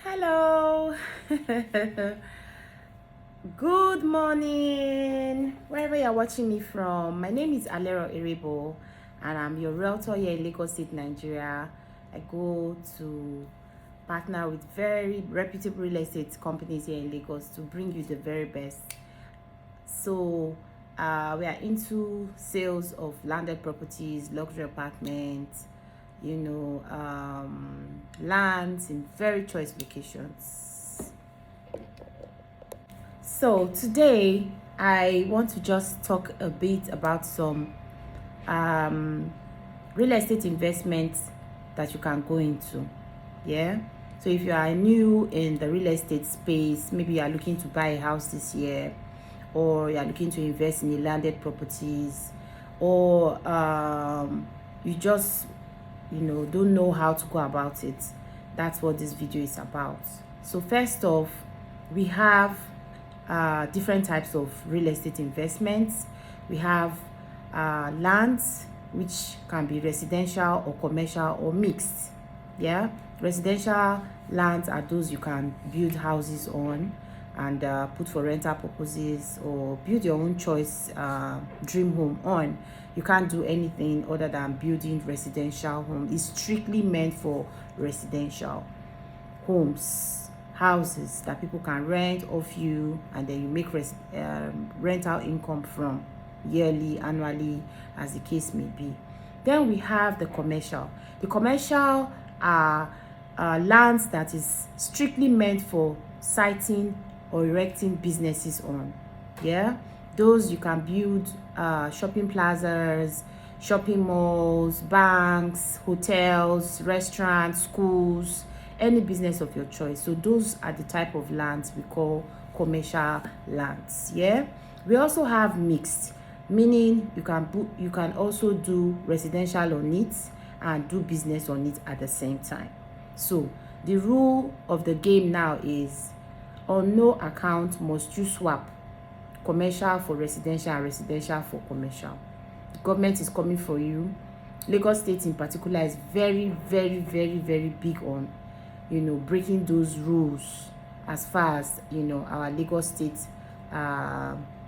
Hello. Good morning. Wherever you're watching me from, my name is Alero Erebor and I'm your realtor here in Lagos State, Nigeria. I go to partner with very reputable real estate companies here in Lagos to bring you the very best. So we are into sales of landed properties, luxury apartments, lands in very choice locations. So today I want to just talk a bit about some um, real estate investments that you can go into. Yeah. So if you are new in the real estate space, maybe you are looking to buy a house this year, or you are looking to invest in landed properties, or you just don't know how to go about it. That's what this video is about. So first off, we have different types of real estate investments. We have lands, which can be residential or commercial or mixed. Yeah, residential lands are those you can build houses on and put for rental purposes or build your own choice dream home on. You can't do anything other than building residential home. It's strictly meant for residential homes, houses that people can rent off you, and then you make rental income from yearly, annually, as the case may be. Then we have the commercial. The commercial are lands that is strictly meant for siting or erecting businesses on. Yeah, those you can build shopping plazas, shopping malls, banks, hotels, restaurants, schools, any business of your choice. So those are the type of lands we call commercial lands. Yeah, we also have mixed, meaning you can also do residential on it and do business on it at the same time. So the rule of the game now is, on no account must you swap commercial for residential and residential for commercial. The government is coming for you. Lagos State in particular is very, very, very, very big on breaking those rules as far as our Lagos State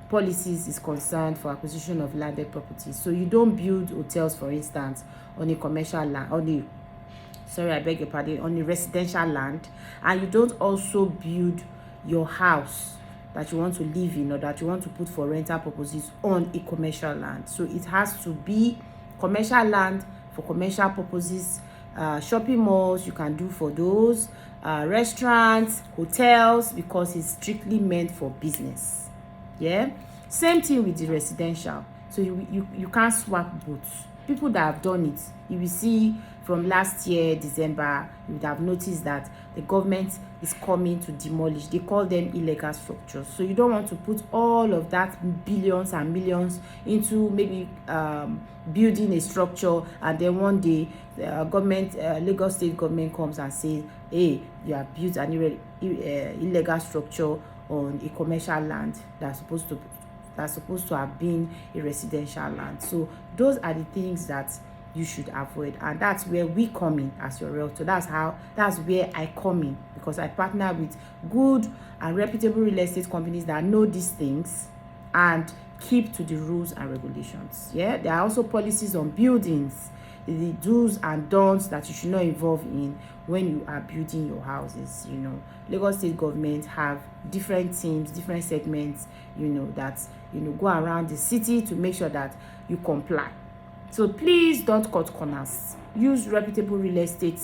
policies is concerned for acquisition of landed properties. So you don't build hotels, for instance, on a commercial land, on a residential land, and you don't also build your house that you want to live in or that you want to put for rental purposes on a commercial land. So it has to be commercial land for commercial purposes. Shopping malls you can do for those, restaurants, hotels, because it's strictly meant for business. Yeah, same thing with the residential. So you can't swap both. People that have done it, you will see from last year December, you would have noticed that the government is coming to demolish. They call them illegal structures. So you don't want to put all of that billions and millions into maybe building a structure, and then one day the Lagos State government comes and says, hey, you have built an illegal structure on a commercial land that's supposed to have been a residential land. So those are the things that you should avoid, and that's where we come in as your realtor. That's where I come in, because I partner with good and reputable real estate companies that know these things and keep to the rules and regulations. Yeah, there are also policies on buildings, the do's and don'ts that you should not involve in when you are building your houses. Lagos State government have different teams, different segments, that go around the city to make sure that you comply. So please don't cut corners. Use reputable real estate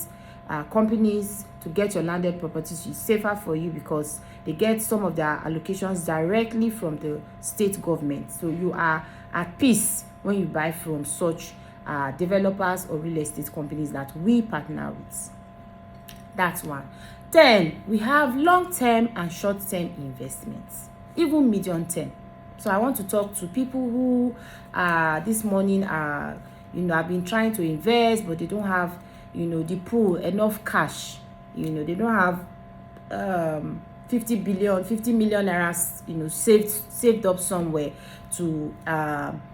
companies to get your landed properties. It's safer for you because they get some of their allocations directly from the state government. So you are at peace when you buy from such developers or real estate companies that we partner with. That's one. Then we have long-term and short-term investments, even medium-term. So I want to talk to people who this morning have been trying to invest, but they don't have the pool enough cash. They don't have 50 million naira saved up somewhere to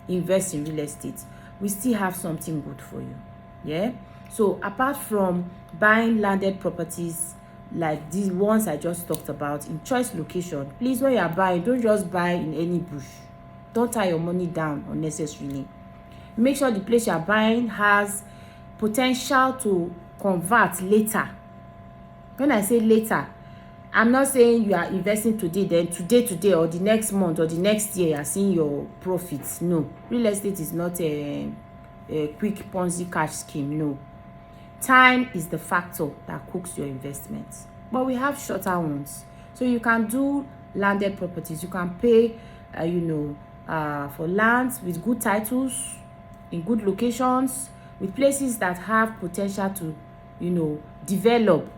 invest in real estate. We still have something good for you. Yeah, so apart from buying landed properties, like the ones I just talked about, in choice location. Please, when you are buying, don't just buy in any bush. Don't tie your money down unnecessarily. Make sure the place you are buying has potential to convert later. When I say later, I'm not saying you are investing today, then today or the next month or the next year you are seeing your profits. No, real estate is not a quick Ponzi cash scheme. No, time is the factor that cooks your investments. But we have shorter ones, so you can do landed properties. You can pay for lands with good titles, in good locations, with places that have potential to develop.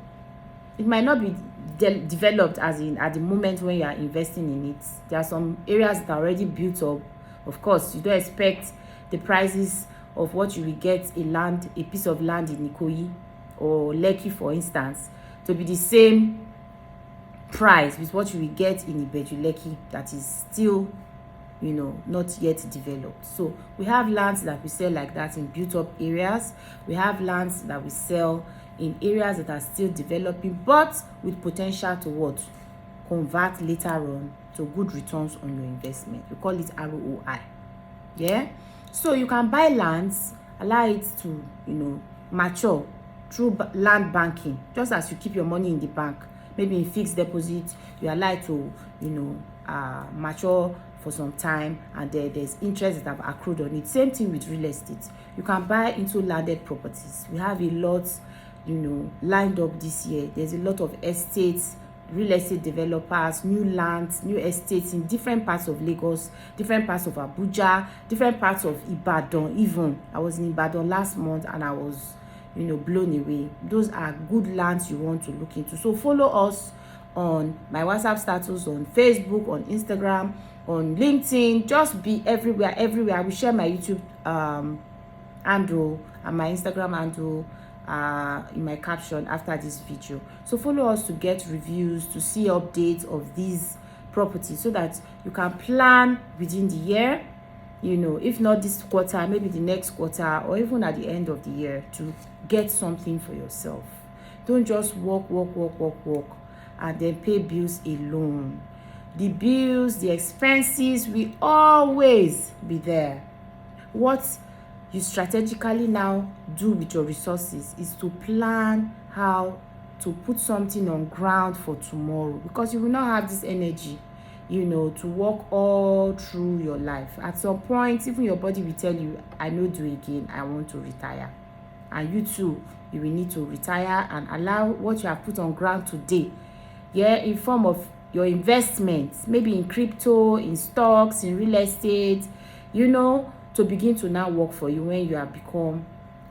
It might not be developed as in at the moment when you are investing in it. There are some areas that are already built up. Of course, you don't expect the prices of what you will get a piece of land in Ikoyi or Lekki, for instance, to be the same price with what you will get in Ibeju Lekki that is still not yet developed. So we have lands that we sell like that in built up areas. We have lands that we sell in areas that are still developing, but with potential to what? Convert later on to good returns on your investment. We call it ROI. Yeah. So you can buy lands, allow it to mature through land banking, just as you keep your money in the bank. Maybe in fixed deposit, you allow it to mature for some time, and there's interest that have accrued on it. Same thing with real estate. You can buy into landed properties. We have a lot lined up this year. There's a lot of estates, real estate developers, new lands, new estates in different parts of Lagos, different parts of Abuja, different parts of Ibadan. Even I was in Ibadan last month and I was blown away. Those are good lands you want to look into. So follow us on my WhatsApp status, on Facebook, on Instagram, on LinkedIn. Just be everywhere. I will share my YouTube handle and my Instagram handle in my caption after this video. So follow us to get reviews, to see updates of these properties, so that you can plan within the year, if not this quarter, maybe the next quarter, or even at the end of the year, to get something for yourself. Don't just work and then pay bills alone. The bills, the expenses will always be there. What you strategically now do with your resources is to plan how to put something on ground for tomorrow, because you will not have this energy to work all through your life. At some point, even your body will tell you, I no do again, I want to retire. And you too, you will need to retire and allow what you have put on ground today, in form of your investments, maybe in crypto, in stocks, in real estate, to begin to now work for you when you have become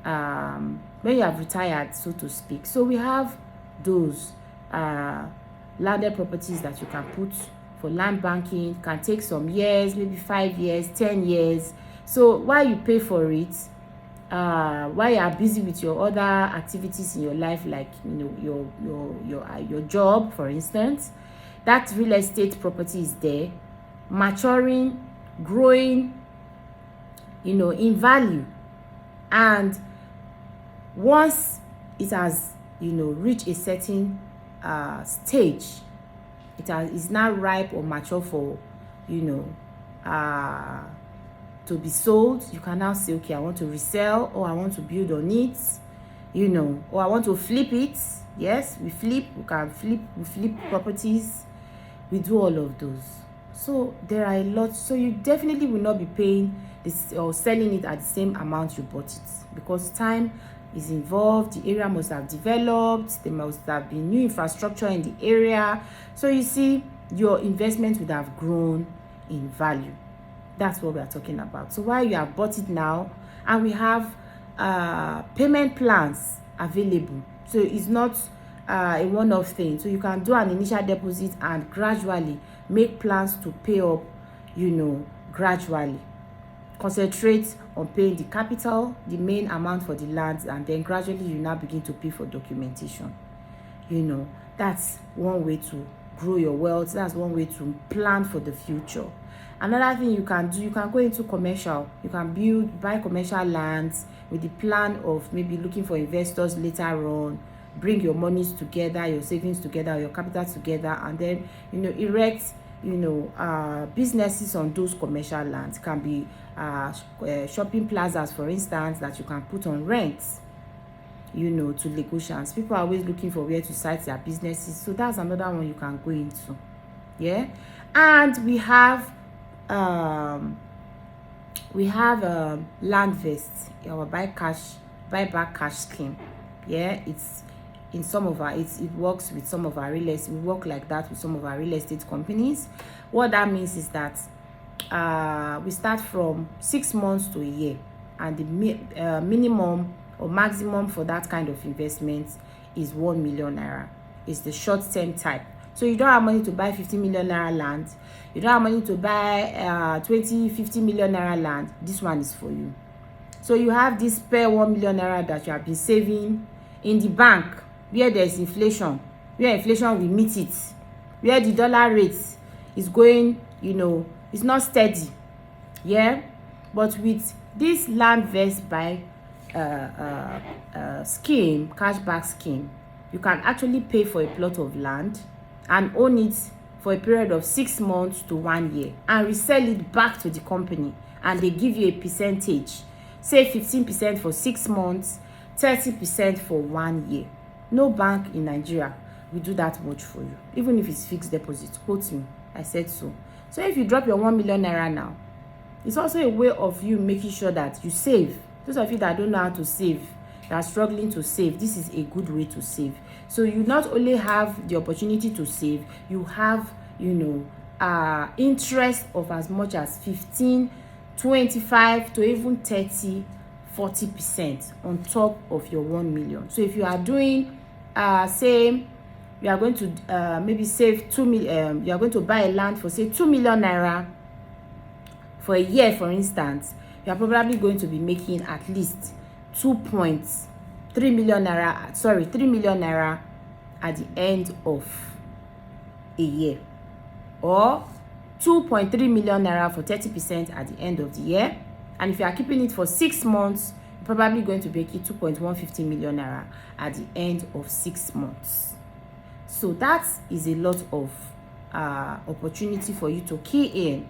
when you have retired, so to speak. So we have those landed properties that you can put for land banking. Can take some years, maybe 5 years, 10 years. So while you pay for it, while you are busy with your other activities in your life, like your job, for instance, that real estate property is there, maturing, growing, in value. And once it has reached a certain stage, is now ripe or mature for to be sold, you can now say, okay, I want to resell, or I want to build on it, or I want to flip it. Yes, we flip properties. We do all of those. So there are a lot. So you definitely will not be paying this or selling it at the same amount you bought it, because time is involved. The area must have developed. There must have been new infrastructure in the area. So you see, your investment would have grown in value. That's what we are talking about. So while you have bought it now, and we have payment plans available, so it's not a one-off thing. So you can do an initial deposit and gradually make plans to pay up, gradually. Concentrate on paying the capital, the main amount for the lands, and then gradually you now begin to pay for documentation. That's one way to grow your wealth. That's one way to plan for the future. Another thing you can do, you can go into commercial. You can buy commercial lands with the plan of maybe looking for investors later on, bring your monies together, your savings together, your capital together, and then erect businesses on those commercial lands. Can be shopping plazas, for instance, that you can put on rent to Lagosians. People are always looking for where to site their businesses, so that's another one you can go into. Yeah. And we have land vest, our buyback cash scheme. Yeah, it's in some of our it works with some of our real estate. We work like that with some of our real estate companies. What that means is that we start from 6 months to a year, and the minimum or maximum for that kind of investment is 1 million naira. It's the short-term type. So you don't have money to buy 50 million naira land, you don't have money to buy 50 million naira land. This one is for you. So you have this spare 1 million naira that you have been saving in the bank, where there's inflation, where inflation will meet it, where the dollar rate is going, it's not steady. Yeah. But with this land vest by scheme, cashback scheme, you can actually pay for a plot of land and own it for a period of 6 months to 1 year and resell it back to the company, and they give you a percentage, say 15% for 6 months, 30% for 1 year. No bank in Nigeria will do that much for you, even if it's fixed deposit. Quote me, I said so. So if you drop your 1 million naira now, it's also a way of you making sure that you save. Those of you that don't know how to save, that are struggling to save, this is a good way to save. So you not only have the opportunity to save, you have interest of as much as 15, 25 to even 30, 40% on top of your 1 million. So if you are doing say you are going to maybe save 2 million, you are going to buy a land for say 2 million naira for a year, for instance, you are probably going to be making at least 3 million naira at the end of a year, or 2.3 million naira for 30% at the end of the year. And if you are keeping it for 6 months, you're probably going to make it 2.150 million naira at the end of 6 months. So that is a lot of opportunity for you to key in.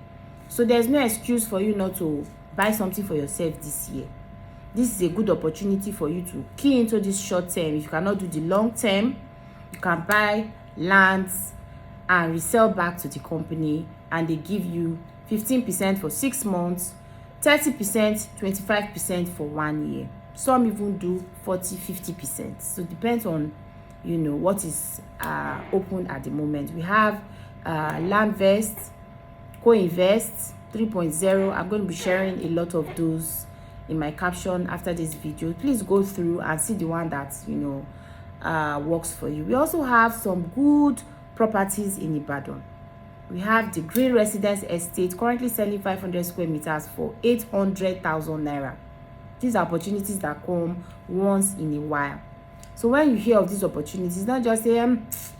So there's no excuse for you not to buy something for yourself this year. This is a good opportunity for you to key into this short term. If you cannot do the long term, you can buy lands and resell back to the company, and they give you 15% for 6 months, 30%, 25% for 1 year. Some even do 40, 50%. So it depends on what is open at the moment. We have Landvest, Co-invest 3.0. I'm going to be sharing a lot of those in my caption after this video. Please go through and see the one that works for you. We also have some good properties in Ibadan. We have the Green Residence Estate, currently selling 500 square meters for 800,000 naira. These are opportunities that come once in a while. So when you hear of these opportunities, not just say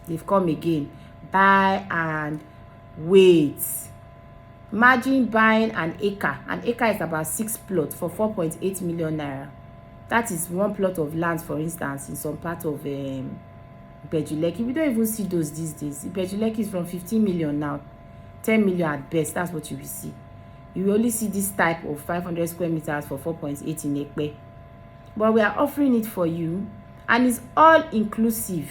they've come again. Buy and wait. Imagine buying an acre. An acre is about 6 plots for 4.8 million naira. That is one plot of land, for instance, in some part of Bejuleki. We don't even see those these days. Bejuleki is from 15 million now, 10 million at best. That's what you will see. You will only see this type of 500 square meters for 4.8 in Ekpe. But we are offering it for you, and it's all inclusive.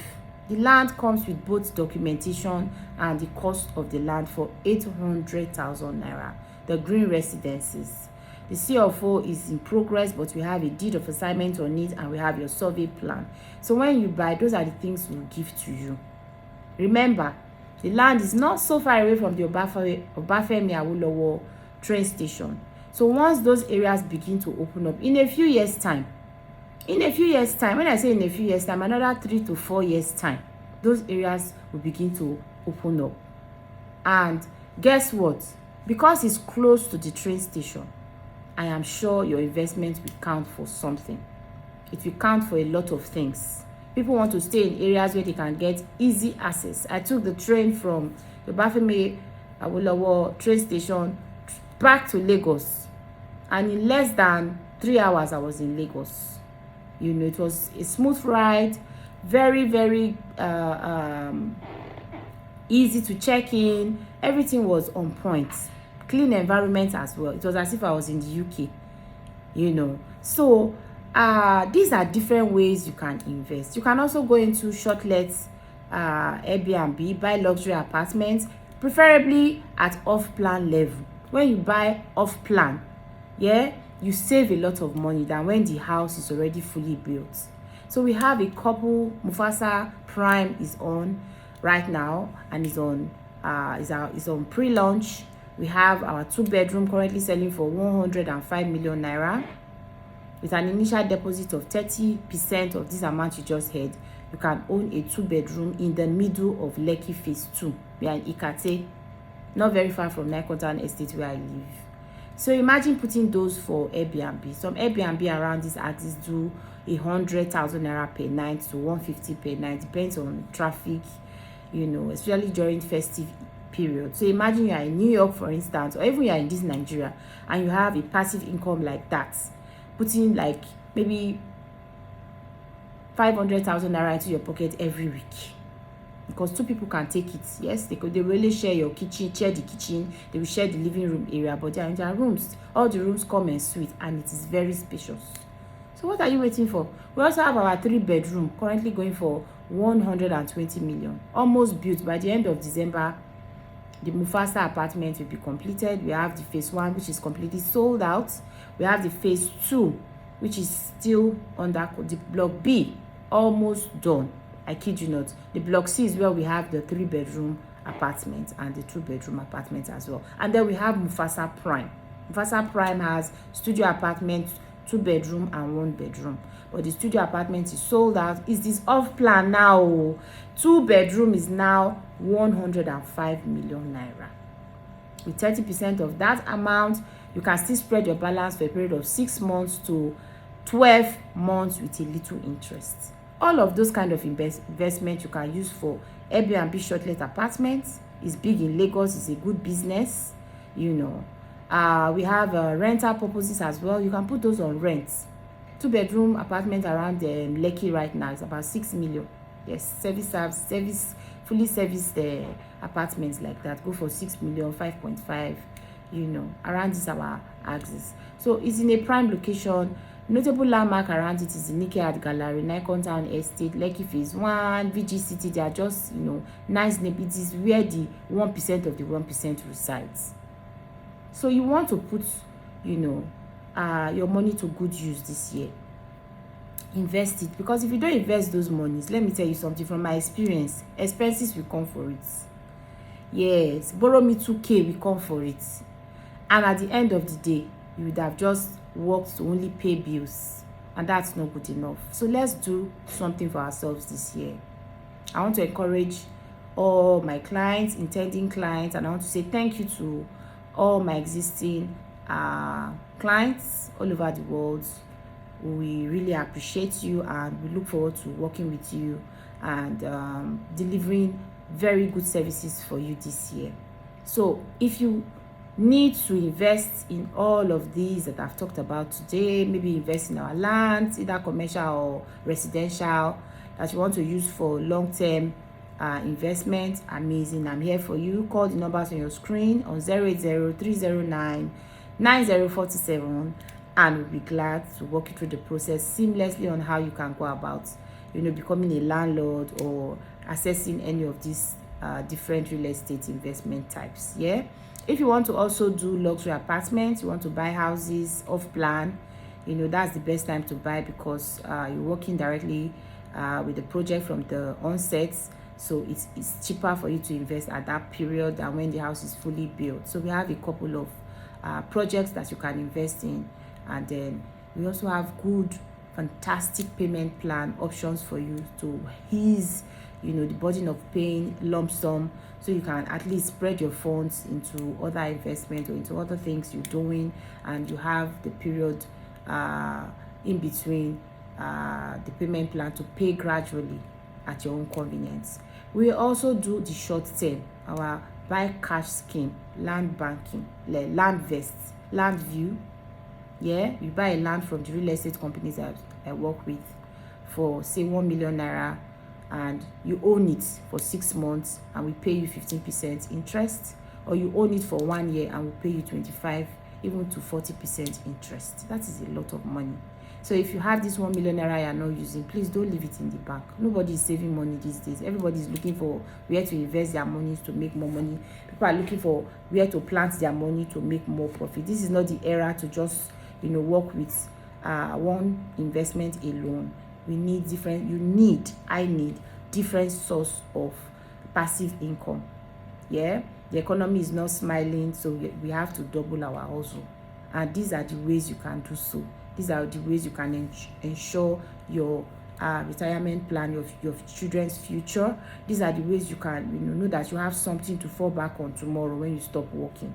The land comes with both documentation and the cost of the land for 800,000 naira. The Green Residences. The CFO is in progress, but we have a deed of assignment on it, and we have your survey plan. So when you buy, those are the things we'll give to you. Remember, the land is not so far away from the Obafemi Awolowo train station. So once those areas begin to open up, in a few years' time, when I say in a few years' time, another 3 to 4 years' time, those areas will begin to open up. And guess what? Because it's close to the train station, I am sure your investment will count for something. It will count for a lot of things. People want to stay in areas where they can get easy access. I took the train from the Obafemi Awolowo train station back to Lagos, and in less than 3 hours I was in Lagos. It was a smooth ride. Very, very easy to check in. Everything was on point. Clean environment as well. It was as if I was in the UK, you know. So these are different ways you can invest. You can also go into short lets, Airbnb, buy luxury apartments, preferably at off-plan level. When you buy off-plan, yeah, you save a lot of money than when the house is already fully built. So we have a couple. Mufasa Prime is on right now and is on pre-launch. We have our 2-bedroom currently selling for 105 million naira. With an initial deposit of 30% of this amount you just heard, you can own a 2-bedroom in the middle of Lekki Phase 2. We are in Ikate, not very far from Nikotan Estate where I live. So imagine putting those for Airbnb. Some Airbnb around this axis do 100,000 naira per night to 150 per night, depends on traffic, you know, especially during festive period. So imagine you are in New York, for instance, or even you are in this Nigeria, and you have a passive income like that, putting like maybe 500,000 naira into your pocket every week, because 2 people can take it. Yes, they really share your kitchen, share the kitchen, they will share the living room area, but they are in their rooms. All the rooms come en suite, and it is very spacious. So what are you waiting for? We also have our 3-bedroom currently going for 120 million, almost built. By the end of December, the Mufasa apartment will be completed. We have the phase 1, which is completely sold out. We have the phase 2, which is still under the block B, almost done. I kid you not. The block C is where we have the 3-bedroom apartment and the 2-bedroom apartment as well. And then we have Mufasa Prime. Mufasa Prime has studio apartment, 2-bedroom and 1-bedroom. But the studio apartment is sold out. Is this off plan now? 2-bedroom is now 105 million naira. With 30% of that amount, you can still spread your balance for a period of 6 months to 12 months with a little interest. All of those kind of investment you can use for Airbnb short-let apartments. Is big in Lagos. It's a good business, you know. We have rental purposes as well. You can put those on rent. 2-bedroom apartment around Lekki right now is about 6 million. Yes, fully serviced apartments like that go for 6 million, 5.5, you know, around this our axis. So it's in a prime location. Notable landmark around it is the Nike Art Gallery, Nikotan Estate, Lekki Phase 1, VG City. They are just, you know, nice neighborhoods where the 1% of the 1% resides. So you want to put, you know, your money to good use this year. Invest it, because if you don't invest those monies, let me tell you something from my experience, expenses will come for it. Yes, borrow me 2K will come for it, and at the end of the day, you would have just worked to only pay bills, and that's not good enough. So let's do something for ourselves this year. I want to encourage all my clients, intending clients, and I want to say thank you to all my existing clients all over the world. We really appreciate you, and we look forward to working with you and delivering very good services for you this year. So if you need to invest in all of these that I've talked about today, maybe invest in our lands, either commercial or residential, that you want to use for long-term investment, amazing, I'm here for you. Call the numbers on your screen on 080-309-9047, and we'll be glad to walk you through the process seamlessly on how you can go about, you know, becoming a landlord or accessing any of these different real estate investment types. Yeah, if you want to also do luxury apartments, you want to buy houses off plan, you know, that's the best time to buy, because you're working directly with the project from the onset. So it's cheaper for you to invest at that period than when the house is fully built. So we have a couple of projects that you can invest in, and then we also have good, fantastic payment plan options for you to ease, you know, the burden of paying lump sum, so you can at least spread your funds into other investments or into other things you're doing, and you have the period in between the payment plan to pay gradually at your own convenience. We also do the short term, our buy cash scheme, land banking, land vest, land view. Yeah, you buy a land from the real estate companies that I work with for say 1 million naira, and you own it for 6 months and we pay you 15% interest, or you own it for 1 year and we pay you 25 even to 40% interest. That is a lot of money. So if you have this 1 million naira you are not using, please don't leave it in the bank. Nobody is saving money these days. Everybody is looking for where to invest their money to make more money. People are looking for where to plant their money to make more profit. This is not the era to just, work with one investment alone. We need different, I need different source of passive income. Yeah, the economy is not smiling, so we have to double our hustle, and these are the ways you can do so. These are the ways you can ensure your retirement plan, your children's future. These are the ways you can know that you have something to fall back on tomorrow when you stop working.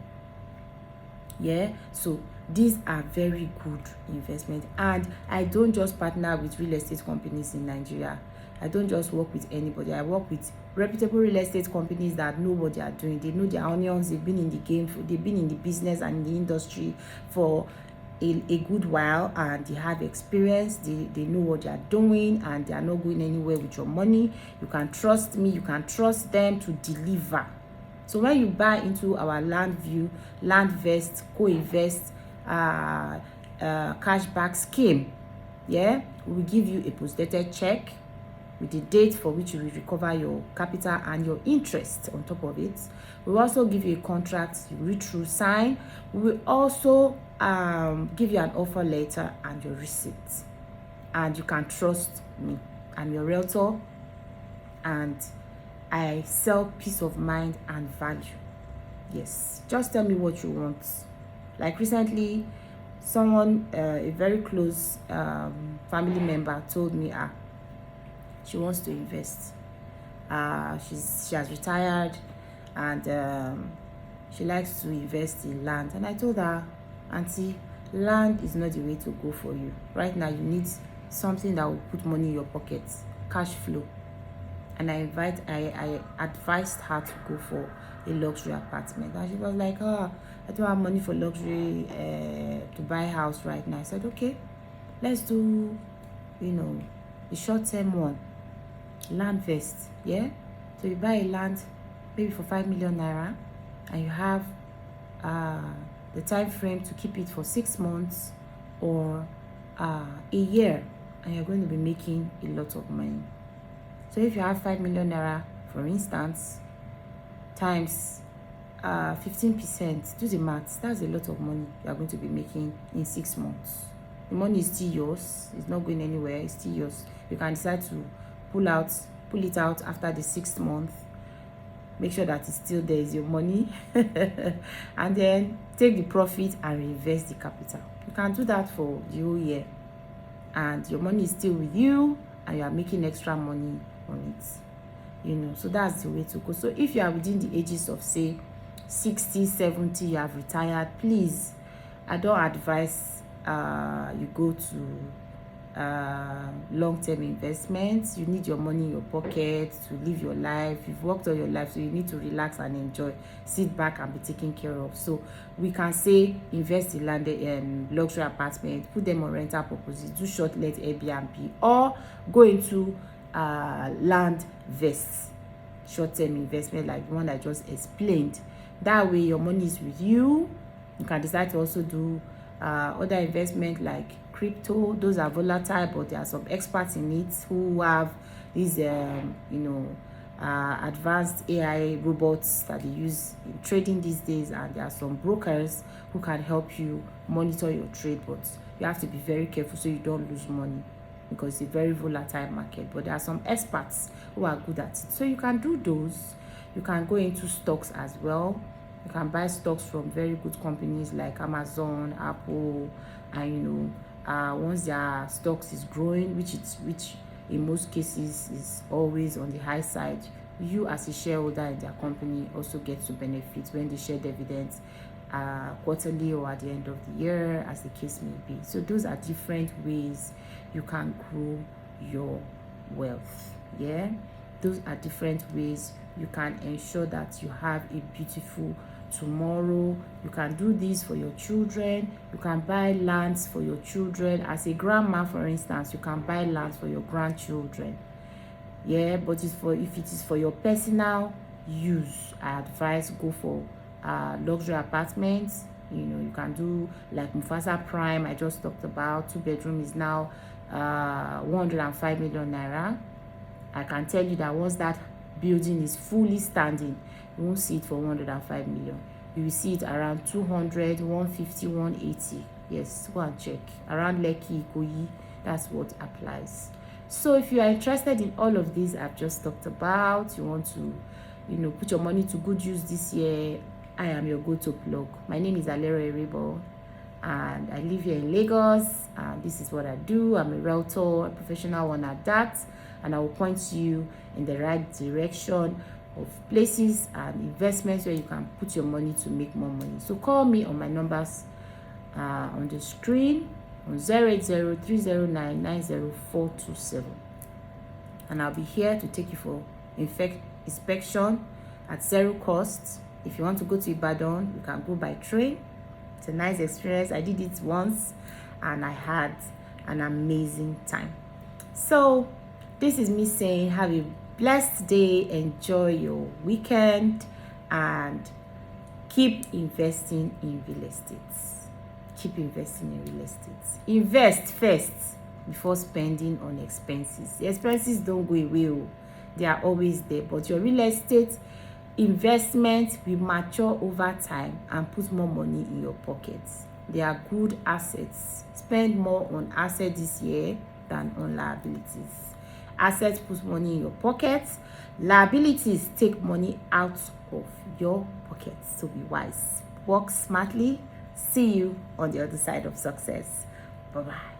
Yeah, so these are very good investment. And I don't just partner with real estate companies in Nigeria. I don't just work with anybody. I work with reputable real estate companies that know what they are doing. They know their onions. They've been in the game, they've been in the business and in the industry for a good while, and they have experience. They know what they are doing, and they are not going anywhere with your money. You can trust me, you can trust them to deliver. So when you buy into our LandVest, co-invest, cashback scheme, yeah, we will give you a post-dated check with the date for which you will recover your capital and your interest on top of it. We will also give you a contract you read through, sign. We will also give you an offer letter and your receipt. And you can trust me. I'm your realtor, and I sell peace of mind and value. Yes, just tell me what you want. Like recently, someone, a very close family member told me she wants to invest. She has retired, and she likes to invest in land. And I told her, Auntie, land is not the way to go for you. Right now, you need something that will put money in your pocket, cash flow. And I advised her to go for a luxury apartment. And she was like, I don't have money for luxury to buy a house right now. I said, okay, let's do, the short-term one, LandVest, yeah? So you buy a land maybe for 5 million naira, and you have the time frame to keep it for 6 months or a year, and you're going to be making a lot of money. So if you have 5 million naira, for instance, times 15%, do the maths, that's a lot of money you are going to be making in 6 months. The money is still yours, it's not going anywhere, it's still yours. You can decide to pull it out after the 6th month. Make sure that it's still there, is your money. And then take the profit and reinvest the capital. You can do that for the whole year, and your money is still with you, and you are making extra money on it. So that's the way to go. So if you are within the ages of, say, 60, 70, you have retired, please, I don't advise you go to long-term investments. You need your money in your pocket to live your life. You've worked all your life, so you need to relax and enjoy, sit back and be taken care of. So we can say invest in land and luxury apartments, put them on rental purposes, do short-let Airbnb, or go into LandVest, short-term investment like the one I just explained. That way your money is with you. You can decide to also do other investment like crypto. Those are volatile, but there are some experts in it who have these advanced AI robots that they use in trading these days, and there are some brokers who can help you monitor your trade, but you have to be very careful so you don't lose money, because it's a very volatile market. But there are some experts who are good at it, so you can do those. You can go into stocks as well. You can buy stocks from very good companies like Amazon, Apple, and once their stocks is growing, which in most cases is always on the high side, you as a shareholder in their company also get to benefit when they share dividends quarterly or at the end of the year, as the case may be. So those are different ways you can grow your wealth. Yeah, those are different ways you can ensure that you have a beautiful tomorrow. You can do this for your children. You can buy lands for your children. As a grandma, for instance, you can buy lands for your grandchildren. Yeah, but if it is for your personal use, I advise go for luxury apartments. You can do like Mufasa Prime I just talked about. 2 bedroom is now 105 million naira. I can tell you that once that building is fully standing, you won't see it for 105 million. You will see it around 200, 150, 180. Yes, go and check around Lekki, Ikoyi. That's what applies. So if you are interested in all of these I've just talked about, you want to put your money to good use this year, I am your go-to plug. My name is Alero Erebor, and I live here in Lagos, and this is what I do. I'm a realtor, a professional one at that, and I will point you in the right direction of places and investments where you can put your money to make more money. So call me on my numbers on the screen on 080-309-90427, and I'll be here to take you for inspection at zero cost. If you want to go to Ibadan, you can go by train. It's a nice experience. I did it once and I had an amazing time. So this is me saying have a blessed day, enjoy your weekend, and keep investing in real estate. Keep investing in real estate. Invest first before spending on expenses. The expenses don't go away. They are always there, but your real estate investment will mature over time and put more money in your pockets. They are good assets. Spend more on assets this year than on liabilities. Assets put money in your pockets. Liabilities take money out of your pockets. So be wise. Work smartly. See you on the other side of success. Bye-bye.